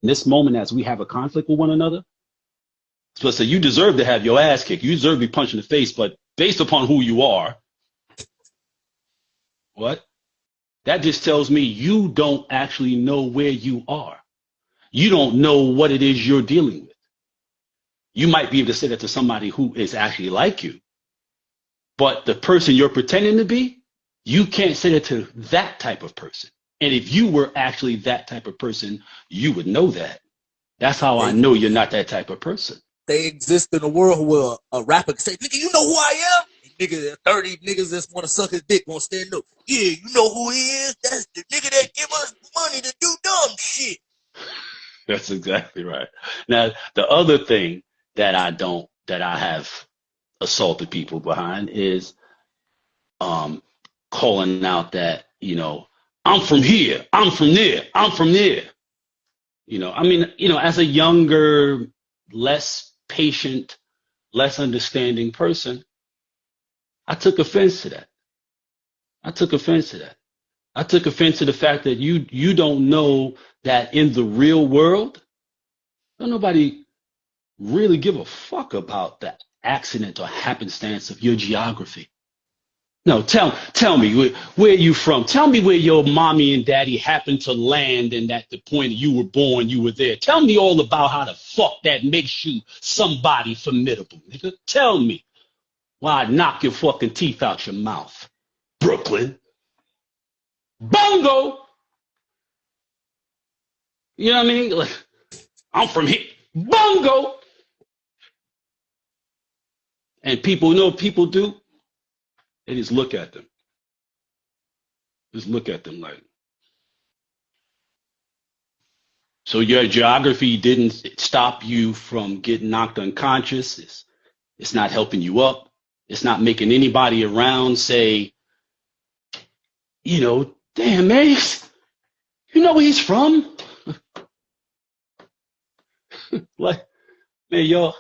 in this moment as we have a conflict with one another. So you deserve to have your ass kicked. You deserve to be punched in the face, but based upon who you are, what? That just tells me you don't actually know where you are. You don't know what it is you're dealing with. You might be able to say that to somebody who is actually like you, but the person you're pretending to be, you can't say that to that type of person. And if you were actually that type of person, you would know that. That's how I know you're not that type of person. They exist in a world where a rapper can say, nigga, you know who I am? And nigga, 30 niggas that want to suck his dick won't stand up. Yeah, you know who he is? That's the nigga that give us money to do dumb shit. That's exactly right. Now, the other thing that I have assaulted people behind is calling out that, I'm from here, I'm from there, I'm from there. As a younger, less patient, less understanding person, I took offense to that. I took offense to that. I took offense to the fact that you don't know that in the real world, don't nobody really give a fuck about the accident or happenstance of your geography. No, tell me where you from. Tell me where your mommy and daddy happened to land, and at the point you were born, you were there. Tell me all about how the fuck that makes you somebody formidable, nigga. Tell me why I knock your fucking teeth out your mouth, Brooklyn. Bongo. You know what I mean? Like, I'm from here. Bongo. And people know what people do. They just look at them. Just look at them like. So your geography didn't stop you from getting knocked unconscious. It's not helping you up. It's not making anybody around say, damn, man, you know where he's from? Like, man, y'all,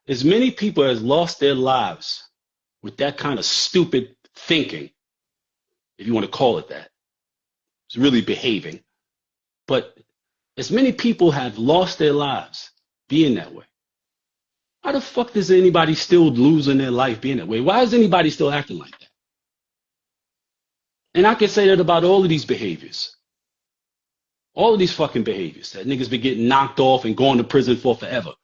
as many people as lost their lives with that kind of stupid thinking, if you want to call it that. It's really behaving. But as many people have lost their lives being that way. How the fuck does anybody still losing their life being that way? Why is anybody still acting like that? And I can say that about all of these behaviors. All of these fucking behaviors that niggas been getting knocked off and going to prison for forever.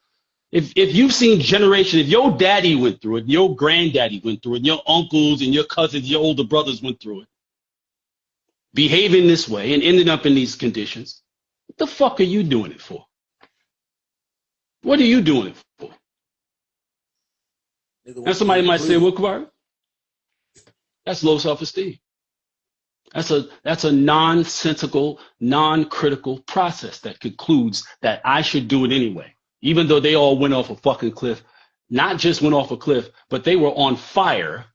If you've seen generations, if your daddy went through it, your granddaddy went through it, your uncles and your cousins, your older brothers went through it, behaving this way and ending up in these conditions, what the fuck are you doing it for? What are you doing it for? And somebody might say, well, Kawhi, that's low self-esteem. That's a nonsensical, non-critical process that concludes that I should do it anyway. Even though they all went off a fucking cliff, not just went off a cliff, but they were on fire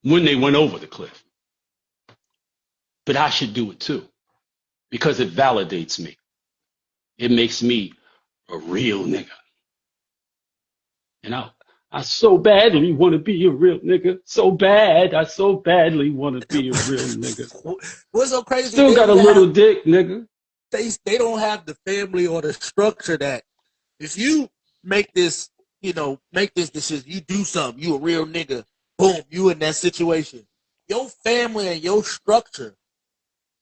when they went over the cliff. But I should do it too, because it validates me. It makes me a real nigga. And I so badly want to be a real nigga. So bad. I so badly want to be a real nigga. What's so crazy? Still got a little dick, nigga. They don't have the family or the structure that if you make this decision, you do something, you a real nigga, boom, you in that situation. Your family and your structure,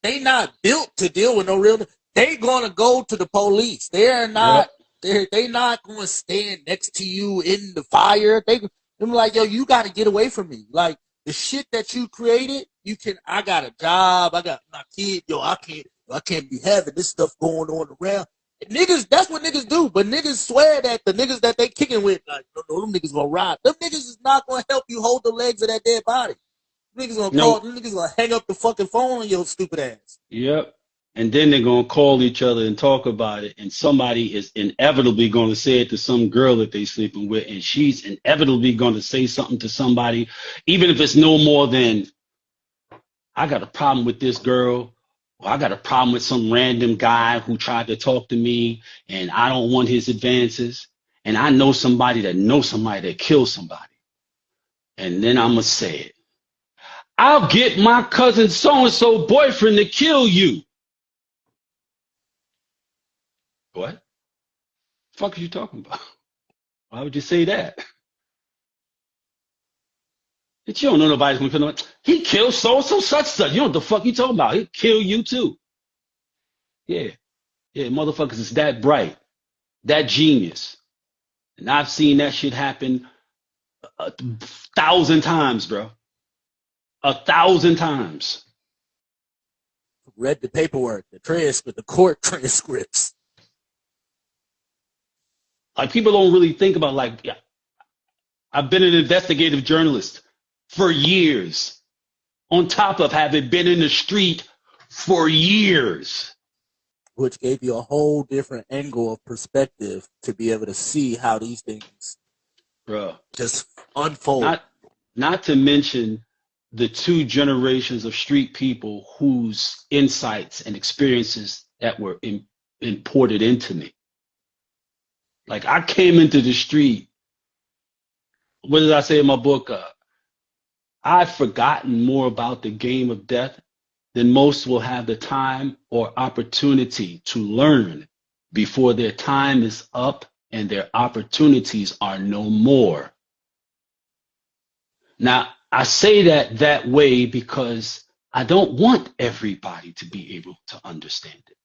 they not built to deal with no real. They gonna go to the police. They're not. Yep. They not gonna stand next to you in the fire. They're like, yo, you got to get away from me. Like the shit that you created, I got a job, I got my kid. Yo, I can't be having this stuff going on around. Niggas, that's what niggas do. But niggas swear that the niggas that they kicking with, like, no, them niggas gonna ride. Them niggas is not gonna help you hold the legs of that dead body. Them niggas gonna hang up the fucking phone on your stupid ass. Yep. And then they're gonna call each other and talk about it, and somebody is inevitably gonna say it to some girl that they sleeping with, and she's inevitably gonna say something to somebody, even if it's no more than, I got a problem with this girl. Well, I got a problem with some random guy who tried to talk to me, and I don't want his advances. And I know somebody that killed somebody. And then I'm going to say it. I'll get my cousin so-and-so boyfriend to kill you. What? The fuck are you talking about? Why would you say that? But you don't know nobody's gonna come. He killed so such. You know what the fuck you talking about? He'll kill you too. Yeah, yeah, motherfuckers is that bright, that genius, and I've seen that shit happen 1,000 times, bro. 1,000 times. Read the paperwork, the transcript, the court transcripts. Like people don't really think about like, yeah, I've been an investigative journalist for years, on top of having been in the street for years. Which gave you a whole different angle of perspective to be able to see how these things Bro, just unfold. Not to mention the 2 generations of street people whose insights and experiences that were imported into me. Like I came into the street. What did I say in my book? I've forgotten more about the game of death than most will have the time or opportunity to learn before their time is up and their opportunities are no more. Now, I say that way because I don't want everybody to be able to understand it.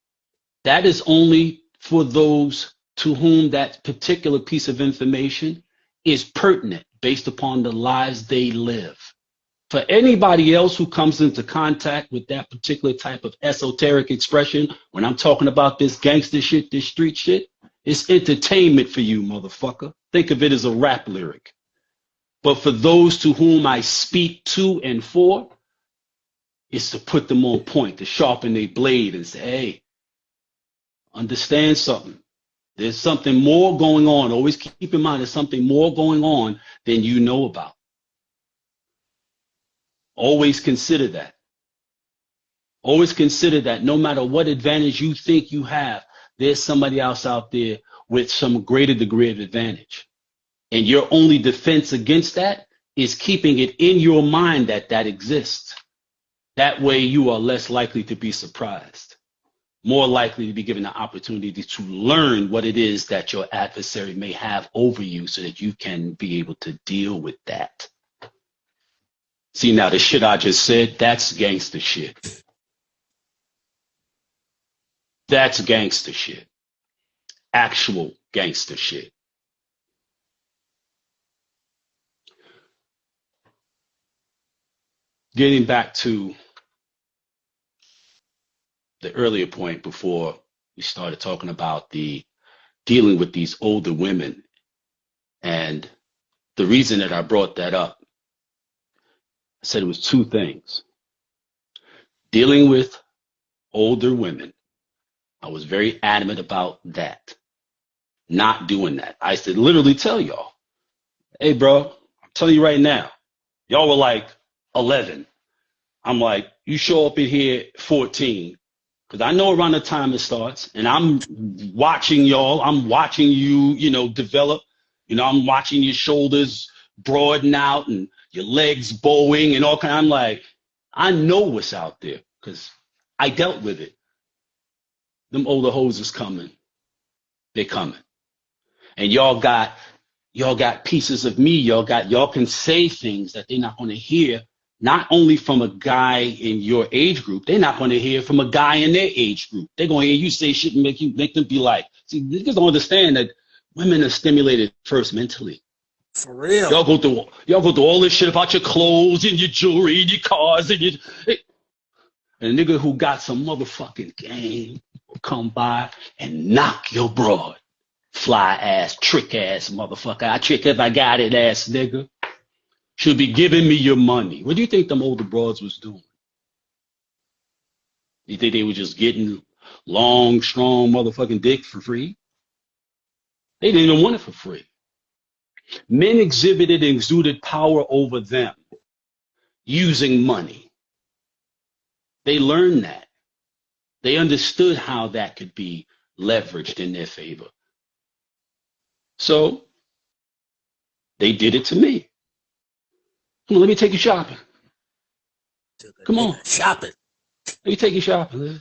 That is only for those to whom that particular piece of information is pertinent based upon the lives they live. For anybody else who comes into contact with that particular type of esoteric expression, when I'm talking about this gangster shit, this street shit, it's entertainment for you, motherfucker. Think of it as a rap lyric. But for those to whom I speak to and for, it's to put them on point, to sharpen their blade and say, hey, understand something. There's something more going on. Always keep in mind there's something more going on than you know about. Always consider that. Always consider that no matter what advantage you think you have, there's somebody else out there with some greater degree of advantage. And your only defense against that is keeping it in your mind that that exists. That way you are less likely to be surprised, more likely to be given the opportunity to learn what it is that your adversary may have over you so that you can be able to deal with that. See, now the shit I just said, that's gangster shit. That's gangster shit. Actual gangster shit. Getting back to the earlier point before we started talking about the dealing with these older women, and the reason that I brought that up, I said it was 2 things. Dealing with older women, I was very adamant about that. Not doing that. I said, literally tell y'all, hey, bro, I'm telling you right now, y'all were like 11. I'm like, you show up in here 14, because I know around the time it starts, and I'm watching y'all. I'm watching you, develop. I'm watching your shoulders broaden out and your legs bowing and all kind. I'm like, I know what's out there because I dealt with it. Them older hoes is coming. They're coming. And y'all got pieces of me. Y'all can say things that they're not going to hear, not only from a guy in your age group, they're not going to hear from a guy in their age group. They're going to hear you say shit and make them be like, see, niggas don't understand that women are stimulated first mentally. For real. Y'all go through all this shit about your clothes and your jewelry and your cars and and a nigga who got some motherfucking game will come by and knock your broad. Fly ass, trick ass motherfucker. I trick if I got it ass nigga. Should be giving me your money. What do you think them older broads was doing? You think they were just getting long, strong motherfucking dick for free? They didn't even want it for free. Men exhibited and exuded power over them using money. They learned that. They understood how that could be leveraged in their favor. So they did it to me. Come on, let me take you shopping. Come on. Shopping. Let me take you shopping.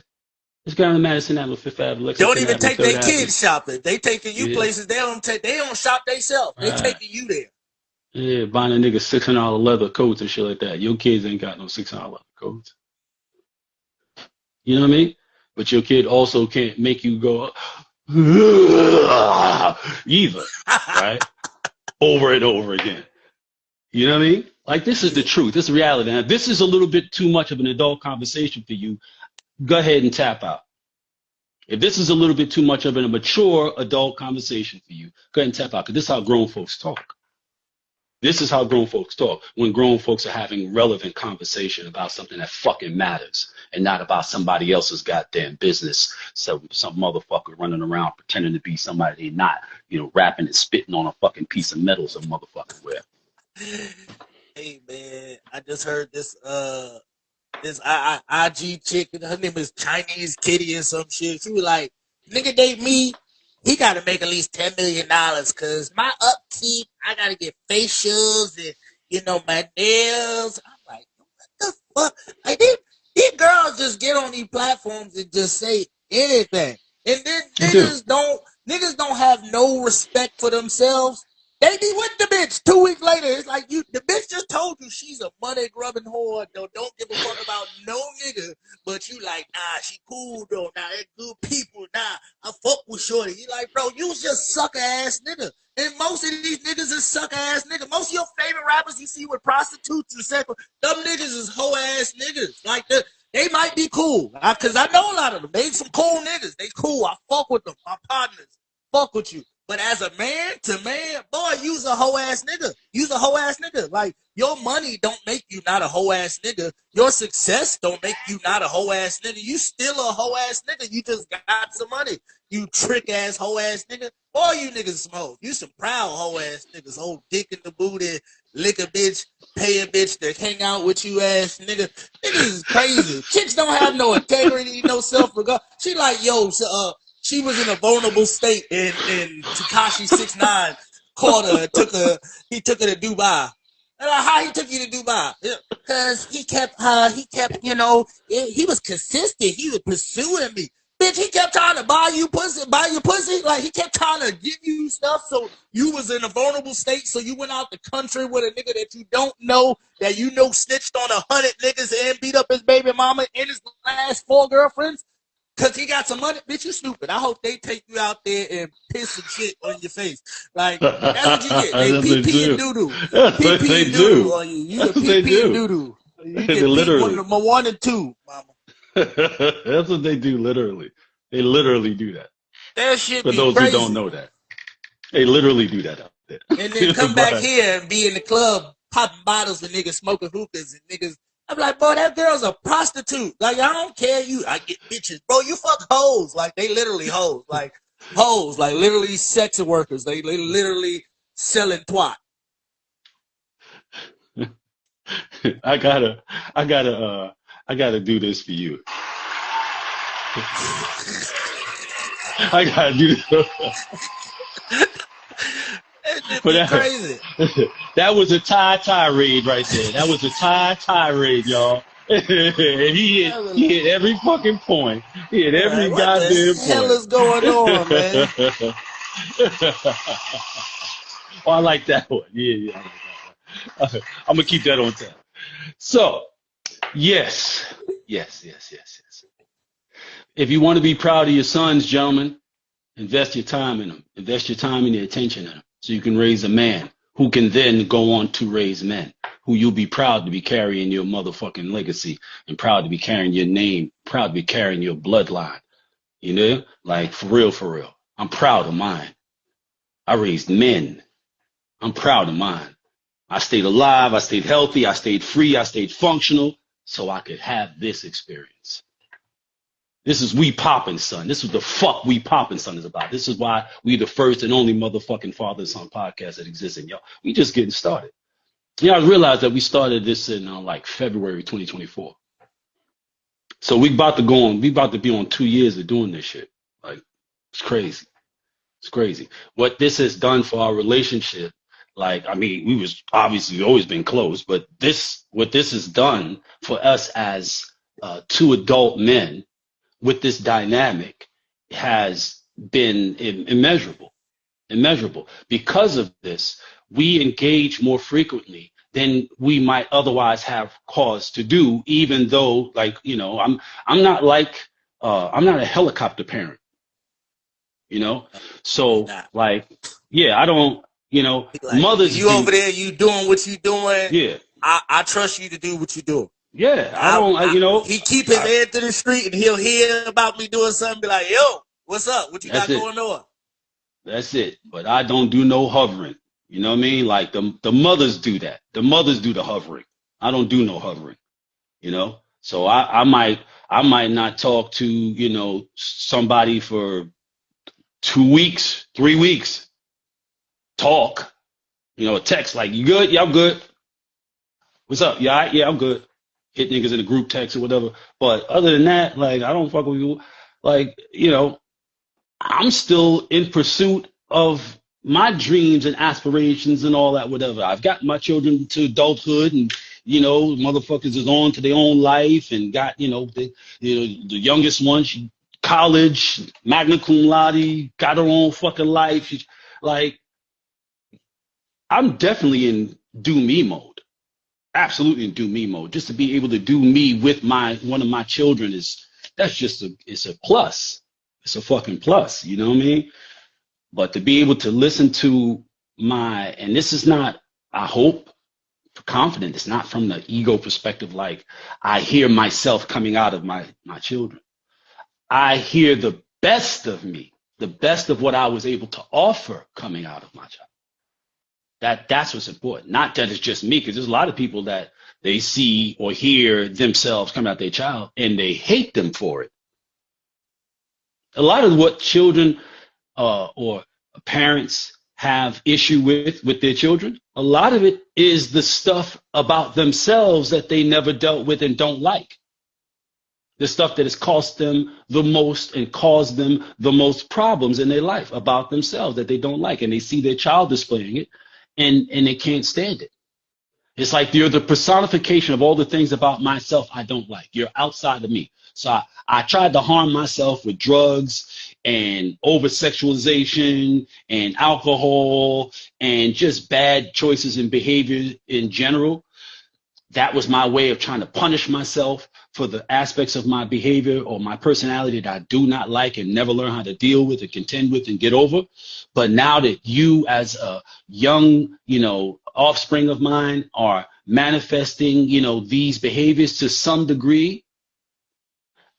It's got on Madison Avenue, Fifth Avenue, Don't Lexington even Avenue, take Third their Avenue. kids shopping. They taking you places they don't shop themselves. They taking you there. Yeah, buying a nigga $600 leather coats and shit like that. Your kids ain't got no $600 leather coats. You know what I mean? But your kid also can't make you go either, right? Over and over again. You know what I mean? Like, this is the truth. This is reality. Now, this is a little bit too much of an adult conversation for you. Go ahead and tap out. If this is a little bit too much of a mature adult conversation for you, go ahead and tap out, because this is how grown folks talk. This is how grown folks talk, when grown folks are having relevant conversation about something that fucking matters and not about somebody else's goddamn business. So some motherfucker running around pretending to be somebody they're not, rapping and spitting on a fucking piece of metal some motherfucker wear. Hey man, I just heard this IG chick, her name is Chinese Kitty or some shit. She was like, nigga date me, he gotta make at least $10 million cause my upkeep, I gotta get facials and my nails. I'm like, what the fuck? Like these girls just get on these platforms and just say anything. And then niggas don't have no respect for themselves. They be with the bitch 2 weeks later. It's like the bitch just told you she's a money grubbing whore. Don't give a fuck about no nigga. But you like, nah, she cool though. Nah, they good people. Nah, I fuck with shorty. You like, bro, you just sucker ass nigga. And most of these niggas is sucker ass niggas. Most of your favorite rappers you see with prostitutes and sex, them niggas is hoe ass niggas. Like they might be cool. Cause I know a lot of them. They some cool niggas. They cool. I fuck with them. My partners. Fuck with you. But as a man to man, boy, you's a hoe ass nigga. You's a hoe ass nigga. Like, your money don't make you not a hoe ass nigga. Your success don't make you not a hoe ass nigga. You still a hoe ass nigga. You just got some money. You trick ass hoe ass nigga. Boy, you niggas some hoes. You some proud hoe ass niggas. Hold dick in the booty, lick a bitch, pay a bitch to hang out with you ass nigga. Niggas is crazy. Chicks don't have no integrity, no self-regard. She like, yo, she was in a vulnerable state, and Tekashi 6ix9ine caught her, he took her to Dubai. And how he took you to Dubai? Because he kept, he was consistent. He was pursuing me. Bitch, he kept trying to buy your pussy. Like, he kept trying to give you stuff, so you was in a vulnerable state, so you went out the country with a nigga that you don't know, that snitched on 100 niggas and beat up his baby mama and his last 4 girlfriends. Cause he got some money, bitch. You stupid. I hope they take you out there and piss some shit on your face. Like, that's what you get. They pee and doo doo. Pee and doo doo on you. You get pee and doo doo. You get literally 1 and 2, mama. That's what they do. Literally, they literally do that. That shit. For those crazy. Who don't know that, they literally do that out there. And then come back here and be in the club popping bottles with niggas, smoking hookahs and niggas. I'm like, boy, that girl's a prostitute. Like, I don't care I get bitches. Bro, you fuck hoes. Like, they literally hoes. Like, hoes. Like, literally sex workers. They literally selling twat. I gotta do this for you. I gotta do this. But that's crazy. That was a tirade right there. That was a tirade, y'all. And he hit every fucking point. He hit every goddamn point. What the hell is going on, man? Oh, I like that one. Yeah, I like that one. I'm gonna keep that on tap. So, yes. If you want to be proud of your sons, gentlemen, invest your time in them. Invest your time and your attention in them, so you can raise a man who can then go on to raise men, who you'll be proud to be carrying your motherfucking legacy, and proud to be carrying your name, proud to be carrying your bloodline. You know, like, for real. I'm proud of mine. I raised men. I'm proud of mine. I stayed alive. I stayed healthy. I stayed free. I stayed functional, so I could have this experience. This is We Poppin', son. This is the fuck We Poppin', son is about. This is why we the first and only motherfucking father and son podcast that exists in y'all. We just getting started. I realized that we started this in like February 2024. So we about to be on 2 years of doing this shit. Like, it's crazy. It's crazy. What this has done for our relationship, like, I mean, we was obviously always been close, but what this has done for us as 2 adult men with this dynamic has been immeasurable, immeasurable. Because of this, we engage more frequently than we might otherwise have cause to do, even though, like, you know, I'm not like I'm not a helicopter parent, you know? So Nah. like, yeah, I don't, you know, Like, mothers you over do, there, you doing what you doing. yeah, I trust you to do what you do. yeah, I don't, you know, He keep his I, head to the street and he'll hear about me doing something. Be like, yo, what's up? What you that's got it. going on? That's it. But I don't do no hovering. You know what I mean? Like the mothers do that. The mothers do the hovering. I don't do no hovering. You know? So I might not talk to, you know, somebody for 2 weeks, 3 weeks. Talk. You know, a text like, you good? Yeah, I'm good. What's up? Yeah, yeah, I'm good. Hit niggas in the group text or whatever. But other than that, like I don't fuck with you. Like, you know, I'm still in pursuit of my dreams and aspirations and all that, whatever. I've got my children to adulthood, and you know, motherfuckers is on to their own life, and got the youngest one, she college, magna cum laude, got her own fucking life. Like, I'm definitely in do me mode, absolutely in do me mode. Just to be able to do me with my one of my children that's just it's a plus. It's a fucking plus. You know what I mean? But to be able to listen to and this is not, I hope, confident. It's not from the ego perspective. Like I hear myself coming out of my children. I hear the best of me, the best of what I was able to offer coming out of my child. That's what's important. Not that it's just me, because there's a lot of people that they see or hear themselves come out their child and they hate them for it. A lot of what children or parents have issue with their children, a lot of it is the stuff about themselves that they never dealt with and don't like. The stuff that has cost them the most and caused them the most problems in their life about themselves that they don't like. And they see their child displaying it and they can't stand it. It's like you're the personification of all the things about myself I don't like. You're outside of me. So I tried to harm myself with drugs and over sexualization and alcohol and just bad choices and behavior in general. That was my way of trying to punish myself for the aspects of my behavior or my personality that I do not like and never learn how to deal with and contend with and get over. But now that you, as a young, offspring of mine, are manifesting, these behaviors to some degree,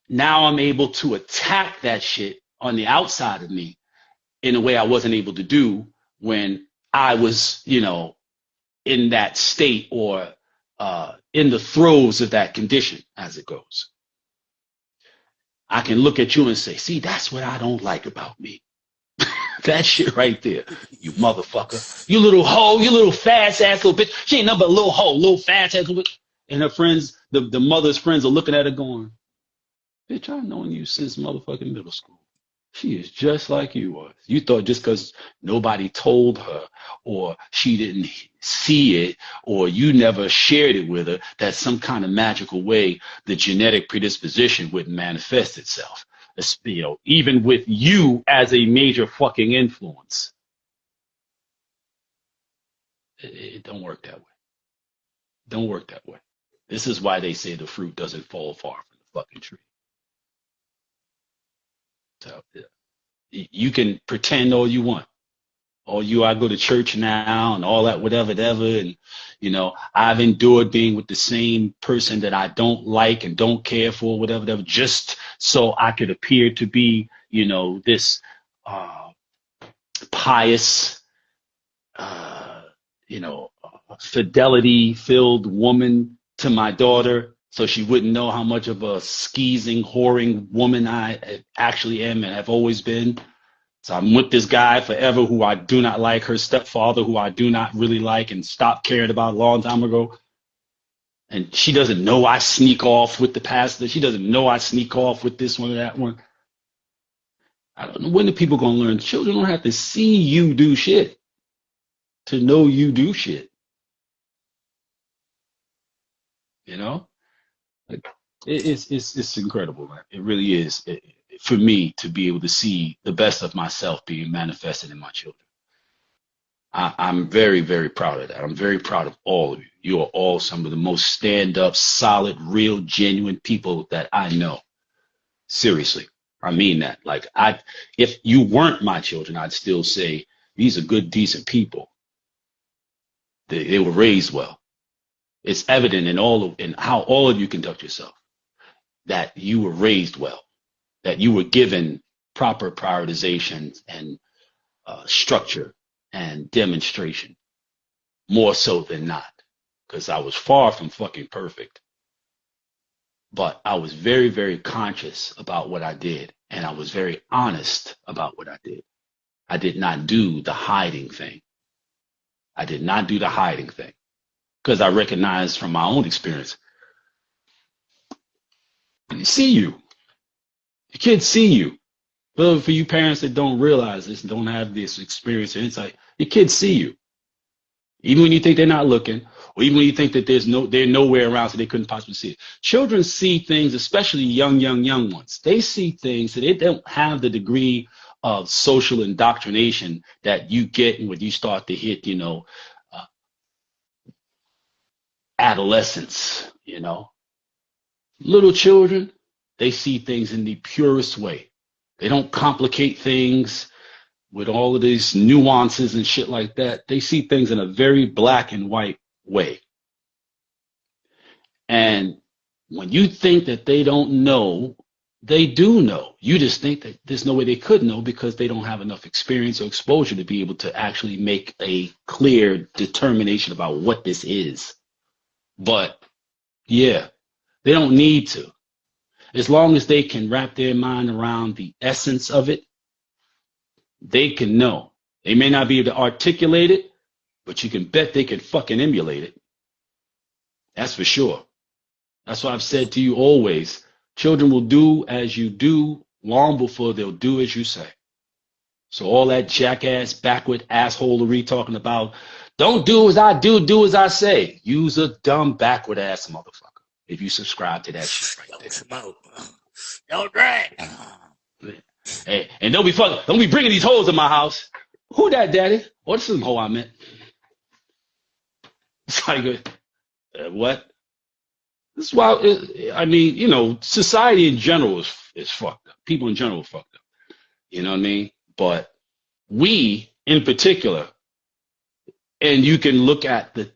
now I'm able to attack that shit on the outside of me in a way I wasn't able to do when I was, in that state or in the throes of that condition as it goes. I can look at you and say, see, that's what I don't like about me. That shit right there, you motherfucker. You little hoe, you little fast ass little bitch. She ain't nothing but a little hoe, little fast ass little bitch. And her friends, the mother's friends are looking at her going, bitch, I've known you since motherfucking middle school. She is just like you was. You thought just because nobody told her or she didn't see it or you never shared it with her, that some kind of magical way the genetic predisposition would manifest itself. Even with you as a major fucking influence. It don't work that way. Don't work that way. This is why they say the fruit doesn't fall far from the fucking tree. So you can pretend all you want. I go to church now and all that, whatever. And, I've endured being with the same person that I don't like and don't care for, whatever, just so I could appear to be, this pious, fidelity filled woman to my daughter. So she wouldn't know how much of a skeezing, whoring woman I actually am and have always been. So I'm with this guy forever who I do not like, her stepfather who I do not really like and stopped caring about a long time ago. And she doesn't know I sneak off with the pastor. She doesn't know I sneak off with this one or that one. I don't know when the people going to learn. Children don't have to see you do shit to know you do shit. Like, It's incredible, man. It really is. For me to be able to see the best of myself being manifested in my children. I'm very, very proud of that. I'm very proud of all of you. You are all some of the most stand up, solid, real, genuine people that I know. Seriously. I mean that. Like if you weren't my children, I'd still say these are good, decent people. They were raised well. It's evident in how all of you conduct yourself that you were raised well, that you were given proper prioritization and structure and demonstration, more so than not, because I was far from fucking perfect. But I was very, very conscious about what I did, and I was very honest about what I did. I did not do the hiding thing. I did not do the hiding thing because I recognized from my own experience, see you. The kids see you. But for you parents that don't realize this, don't have this experience or insight, your kids see you. Even when you think they're not looking, or even when you think that they're nowhere around so they couldn't possibly see it. Children see things, especially young ones. They see things that they don't have the degree of social indoctrination that you get when you start to hit, adolescence, Little children, they see things in the purest way. They don't complicate things with all of these nuances and shit like that. They see things in a very black and white way. And when you think that they don't know, they do know. You just think that there's no way they could know because they don't have enough experience or exposure to be able to actually make a clear determination about what this is. But yeah, they don't need to. As long as they can wrap their mind around the essence of it, they can know. They may not be able to articulate it, but you can bet they can fucking emulate it. That's for sure. That's why I've said to you always, children will do as you do long before they'll do as you say. So all that jackass, backward assholery talking about, don't do as I do, do as I say. Use a dumb, backward ass motherfucker if you subscribe to that shit right there. Don't drag. Hey, and don't be bringing these hoes in my house. Who that, daddy? Oh, this is some hoe I met. It's like, what? This is why, society in general is fucked up. People in general are fucked up. You know what I mean? But we, in particular, and you can look at the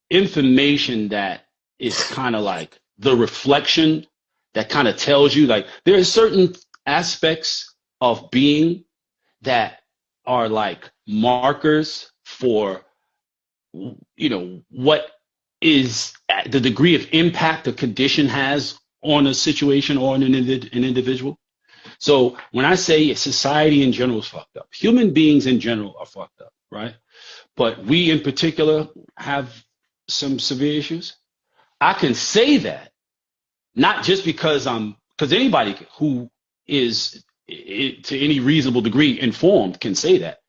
information that is kind of like the reflection that kind of tells you, like, there are certain aspects of being that are like markers for, what is the degree of impact a condition has on a situation or on an individual. So when I say society in general is fucked up, human beings in general are fucked up, right? But we in particular have some severe issues. I can say that not just because anybody who is to any reasonable degree informed can say that.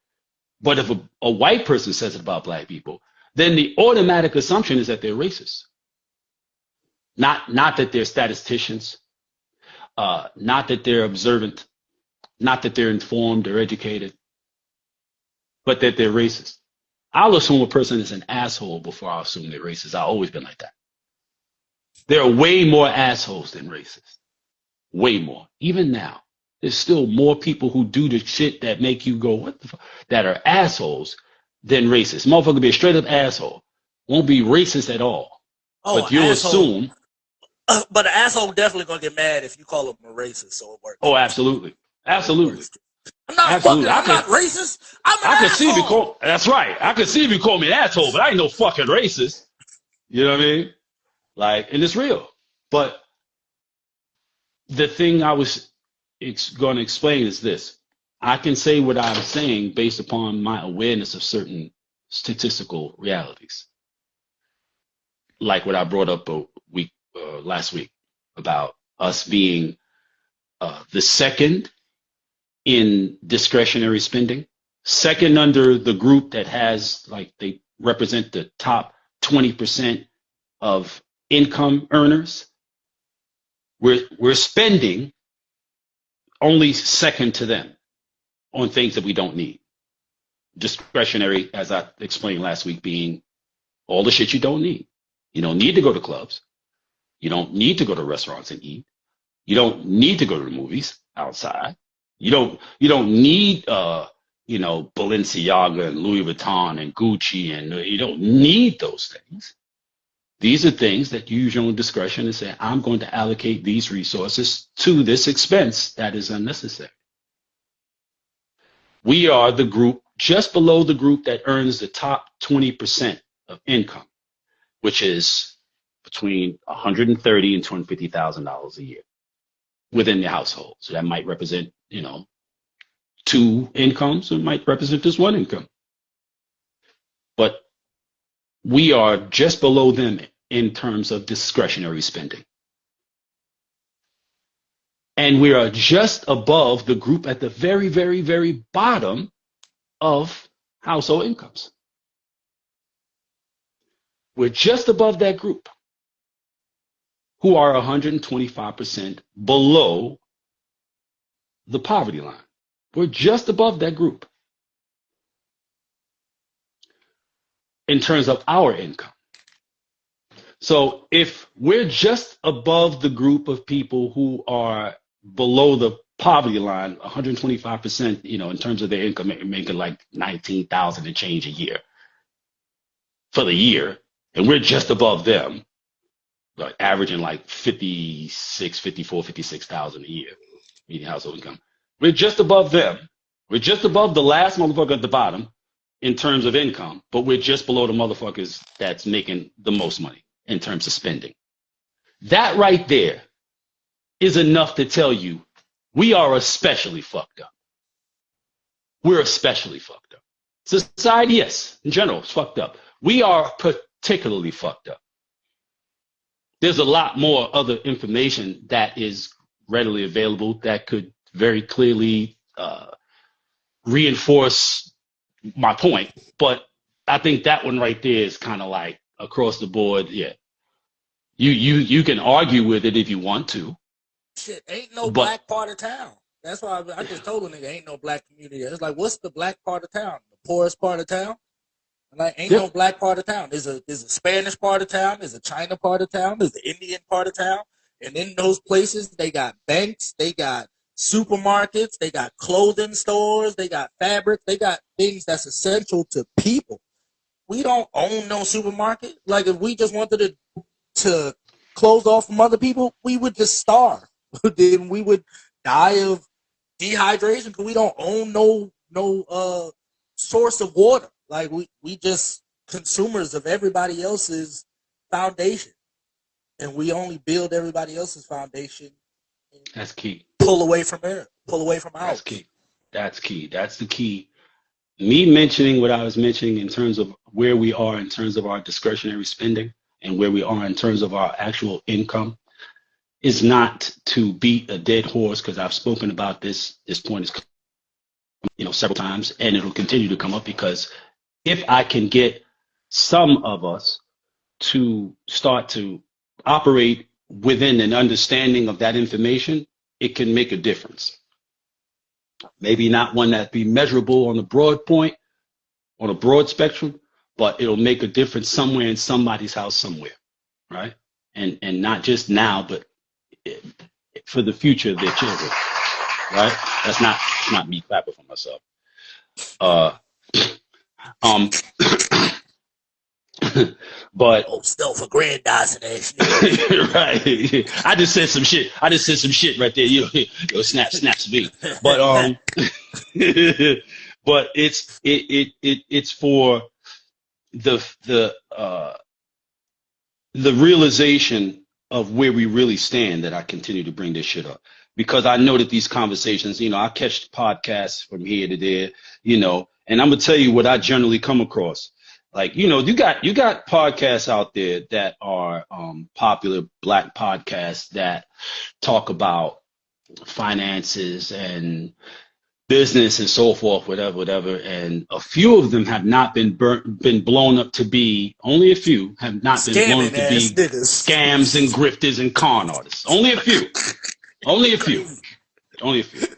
But if a white person says it about black people, then the automatic assumption is that they're racist. Not that they're statisticians, not that they're observant, not that they're informed or educated, but that they're racist. I'll assume a person is an asshole before I'll assume they're racist. I've always been like that. There are way more assholes than racists. Way more. Even now, there's still more people who do the shit that make you go, what the fuck, that are assholes than racist. Motherfucker be a straight up asshole. Won't be racist at all. Oh, but you'll assume. But an asshole definitely gonna get mad if you call him a racist, so it works. Oh, absolutely. Absolutely. I'm not absolutely. I'm not racist. I'm an asshole. See if you call, that's right. I could see if you call me an asshole, but I ain't no fucking racist. You know what I mean? Like, and it's real. But the thing I was going to explain is this. I can say what I'm saying based upon my awareness of certain statistical realities. Like what I brought up last week about us being the second in discretionary spending, second under the group that has, like, they represent the top 20% of income earners, we're spending only second to them on things that we don't need. Discretionary, as I explained last week, being all the shit you don't need. You don't need to go to clubs. You don't need to go to restaurants and eat. You don't need to go to the movies outside. You don't need Balenciaga and Louis Vuitton and Gucci, and you don't need those things. These are things that you use your own discretion and say, I'm going to allocate these resources to this expense that is unnecessary. We are the group just below the group that earns the top 20% of income, which is between $130,000 and $250,000 a year within the household. So that might represent, two incomes. It might represent just one income. But we are just below them in terms of discretionary spending. And we are just above the group at the very, very, very bottom of household incomes. We're just above that group who are 125% below the poverty line. We're just above that group in terms of our income. So if we're just above the group of people who are below the poverty line, 125%, in terms of their income, making like 19,000 and change a year for the year, and we're just above them, like averaging like 56,000 a year, median household income. We're just above them. We're just above the last motherfucker at the bottom in terms of income, but we're just below the motherfuckers that's making the most money in terms of spending. That right there is enough to tell you we are especially fucked up. We're especially fucked up. Society, yes, in general, is fucked up. We are particularly fucked up. There's a lot more other information that is readily available that could very clearly reinforce my point. But I think that one right there is kind of like across the board. Yeah, you can argue with it if you want to. Shit, ain't no black part of town. That's why I just told a nigga, ain't no black community. It's like, what's the black part of town? The poorest part of town? Like, ain't no black part of town. There's a Spanish part of town. There's a China part of town. There's the Indian part of town. And in those places, they got banks. They got supermarkets. They got clothing stores. They got fabric. They got things that's essential to people. We don't own no supermarket. Like, if we just wanted to close off from other people, we would just starve. Then we would die of dehydration because we don't own no source of water. Like, we just consumers of everybody else's foundation, and we only build everybody else's foundation. That's key. Pull away from ours. That's key. That's key. That's the key. Me mentioning what I was mentioning in terms of where we are in terms of our discretionary spending and where we are in terms of our actual income is not to beat a dead horse, because I've spoken about this. This point is, several times, and it'll continue to come up, because if I can get some of us to start to operate within an understanding of that information, it can make a difference. Maybe not one that be measurable on a broad point, on a broad spectrum, but it'll make a difference somewhere in somebody's house somewhere, right? And not just now, but for the future of their children, right? That's not me clapping for myself. But self-aggrandizing that shit. Right. I just said some shit right there. Yo, snaps me. But but it's for the realization of where we really stand that I continue to bring this shit up, because I know that these conversations, I catch podcasts from here to there, and I'm gonna tell you what I generally come across. Like, you got podcasts out there that are popular Black podcasts that talk about finances and business and so forth, whatever. And a few of them have not been blown up to be, only a few have not been blown up to be scams and grifters and con artists. Only a few. Only a few.